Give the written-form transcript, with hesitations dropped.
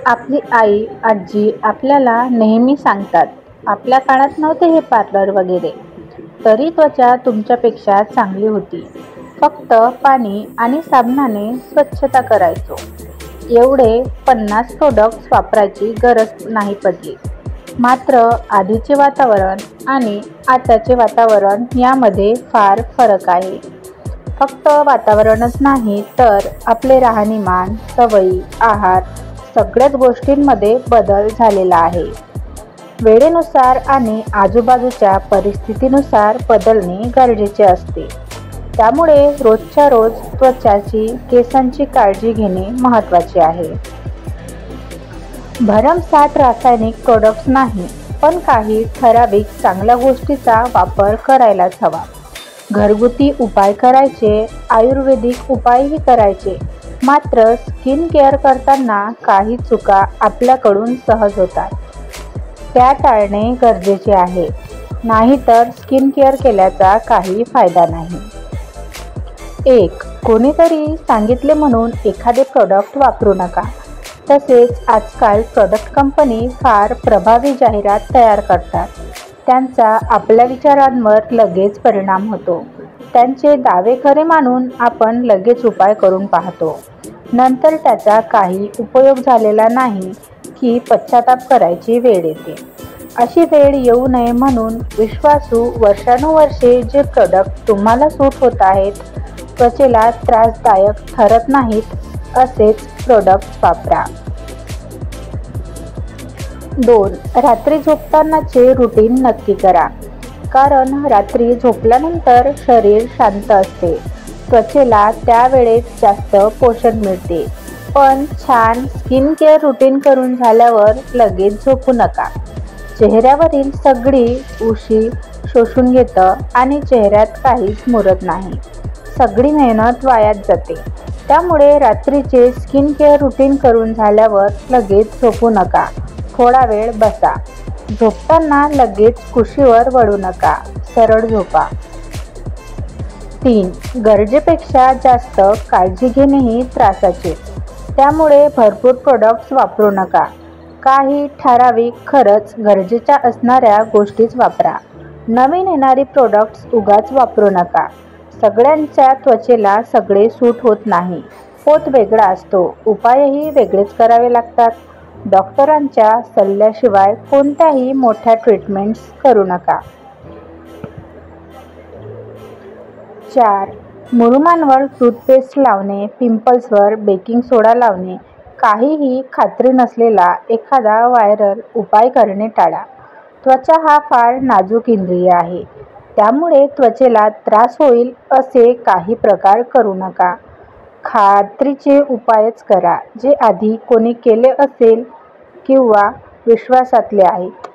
आपली आई, आजी आपल्याला नेहमी सांगतात, आपल्या काळात नव्हते हे पार्लर वगैरे, तरी त्वचा तुमच्यापेक्षा चांगली होती. फक्त पाणी आणि साबणाने स्वच्छता करायचो. एवढे 50 प्रोडक्ट्स वापरायची गरज नाही पडली. मात्र आधीचे वातावरण आणि आताचे वातावरण यामध्ये फार फरक आहे. फक्त वातावरणच नाही तर आपले राहणीमान, सवयी, आहार सगळ्याच गोष्टींमध्ये बदल झालेला आहे. वेळेनुसार आणि आजूबाजूच्या परिस्थितीनुसार बदलणे गरजेचे असते. त्यामुळे रोजच्या रोज त्वचाची, केसांची काळजी घेणे महत्त्वाचे आहे. भरमसाठ रासायनिक प्रोडक्ट्स नाही, पण काही ठराविक चांगल्या गोष्टीचा वापर करायलाच हवा. घरगुती उपाय करायचे, आयुर्वेदिक उपायही करायचे. मात्र स्किन केअर करताना काही चुका आपल्याकडून सहज होतात. त्या टाळणे गरजेचे आहे. नाहीतर स्किन केअर केल्याचा काही फायदा नाही. 1. कोणीतरी सांगितले म्हणून एखादे प्रोडक्ट वापरू नका. तसेच आजकाल प्रोडक्ट कंपनी फार प्रभावी जाहिरात तयार करतात. त्यांचा आपल्या विचारांवर लगेच परिणाम होतो. त्यांचे दावे खरे मानून आपण लगेच उपाय करून पाहतो. नंतर त्याचा काही उपयोग झालेला नाही की पश्चाताप करायची वेळ येते. अशी वेळ येऊ नये म्हणून विश्वासू वर्षानुवर्षे जे प्रोडक्ट तुम्हाला सूट होत आहेत, त्वचेला त्रासदायक ठरत नाहीत असेच प्रोडक्ट्स वापरा. 2. रात्री झोपतानाचे रुटीन नक्की करा. कारण रात्री झोपल्यानंतर शरीर शांत असते. त्वचेला त्यावेळेस जास्त पोषण मिळते. पण छान स्किन केअर रुटीन करून झाल्यावर लगेच झोपू नका. चेहऱ्यावरील सगळी उशी शोषून घेतं आणि चेहऱ्यात काहीच मुरत नाही. सगळी मेहनत वायाच जाते. त्यामुळे रात्रीचे स्किन केअर रुटीन करून झाल्यावर लगेच झोपू नका. थोडा वेळ बसा. झोपताना लगेच कुशीवर वळू नका. सरळ झोपा. 3. गरजेपेक्षा जास्त काळजी घेणेही त्रासाचेच. त्यामुळे भरपूर प्रोडक्ट्स वापरू नका. काही ठराविक खरंच गरजेच्या असणाऱ्या गोष्टीच वापरा. नवीन येणारी प्रोडक्ट्स उगाच वापरू नका. सगळ्यांच्या त्वचेला सगळे सूट होत नाही. पोत वेगळा असतो. उपायही वेगळेच करावे लागतात. डॉक्टरांच्या सल्ल्याशिवाय कोणत्याही मोठ्या ट्रीटमेंट्स करू नका. 4. मुरुमांवर टूथपेस्ट लावणे, पिंपल्सवर बेकिंग सोडा लावणे, काहीही खात्री नसलेला एखादा व्हायरल उपाय करणे टाळा. त्वचा हा फार नाजूक इंद्रिय आहे. त्यामुळे त्वचेला त्रास होईल असे काही प्रकार करू नका. खात्रीचे उपायच करा, जे आधी कोणी केले असेल किंवा विश्वासातले आहेत.